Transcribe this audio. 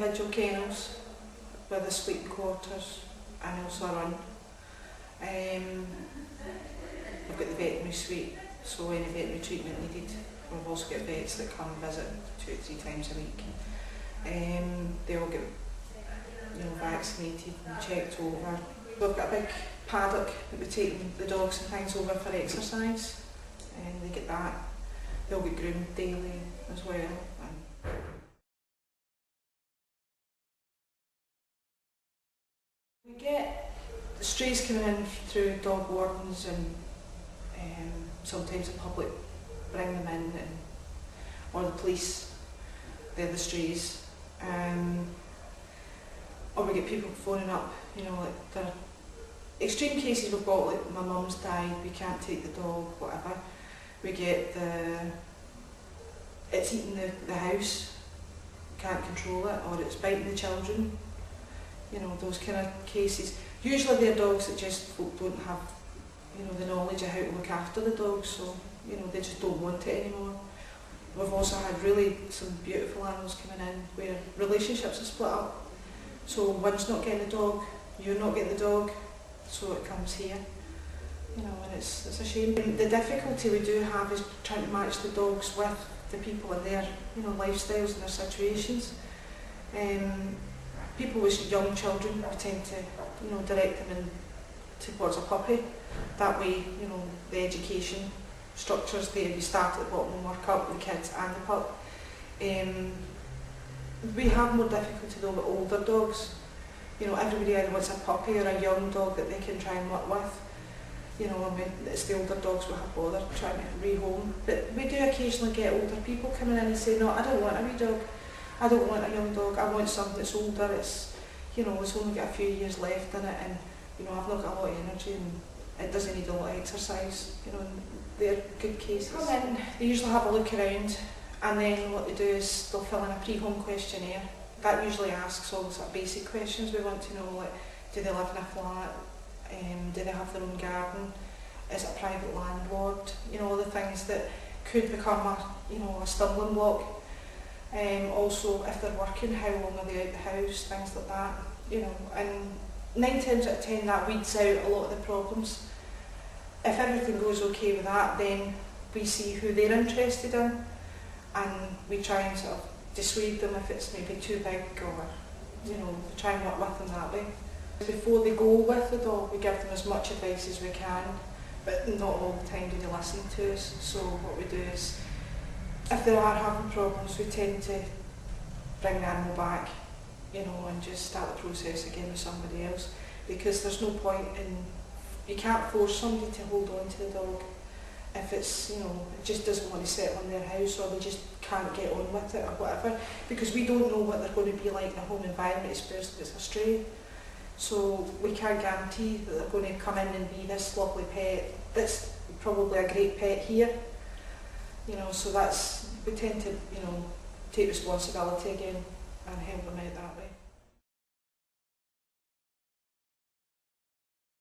individual kennels with the sleeping quarters and also a run. We've got the veterinary suite, so any veterinary treatment needed. We've also got vets that come and visit 2 or 3 times a week. They all get vaccinated and checked over. We've got a big paddock that we take the dogs and things over for exercise, and they get that. They'll get groomed daily as well. We get the strays coming in through dog wardens, and sometimes the public bring them in, or the police. They're the strays. Or we get people phoning up, like the extreme cases we've got, like my mum's died, we can't take the dog, whatever. We get it's eating the house, can't control it, or it's biting the children. Those kind of cases. Usually they're dogs that just folk don't have, the knowledge of how to look after the dogs, so, they just don't want it anymore. We've also had really some beautiful animals coming in where relationships are split up. So one's not getting the dog, you're not getting the dog, so it comes here. And it's a shame. The difficulty we do have is trying to match the dogs with the people and their lifestyles and their situations. People with young children, we tend to direct them towards a puppy. That way, the education structures there, we start at the bottom and work up with the kids and the pup. We have more difficulty though with older dogs. Everybody either wants a puppy or a young dog that they can try and work with. It's the older dogs we have bother trying to rehome. But we do occasionally get older people coming in and say, no, I don't want a wee dog. I don't want a young dog. I want something that's older. It's only got a few years left in it, and I've not got a lot of energy, and it doesn't need a lot of exercise. And they're good cases. Come in, they usually have a look around, and then what they do is they'll fill in a pre-home questionnaire. That usually asks all the sort of basic questions we want to know, like do they live in a flat, do they have their own garden, is it a private landlord, all the things that could become a stumbling block. Also, if they're working, how long are they out the house, things like that. And 9 times out of 10 that weeds out a lot of the problems. If everything goes okay with that, then we see who they're interested in, and we try and sort of dissuade them if it's maybe too big, or try and work with them that way. Before they go with the dog, we give them as much advice as we can, but not all the time do they listen to us. So what we do is, if they are having problems, we tend to bring the animal back, and just start the process again with somebody else, because there's no point in, you can't force somebody to hold on to the dog if it's, it just doesn't want to settle in their house, or they just can't get on with it or whatever, because we don't know what they're going to be like in the home environment, especially if it's a stray. So we can't guarantee that they're going to come in and be this lovely pet that's probably a great pet here. So we tend to, take responsibility again and help them out that way.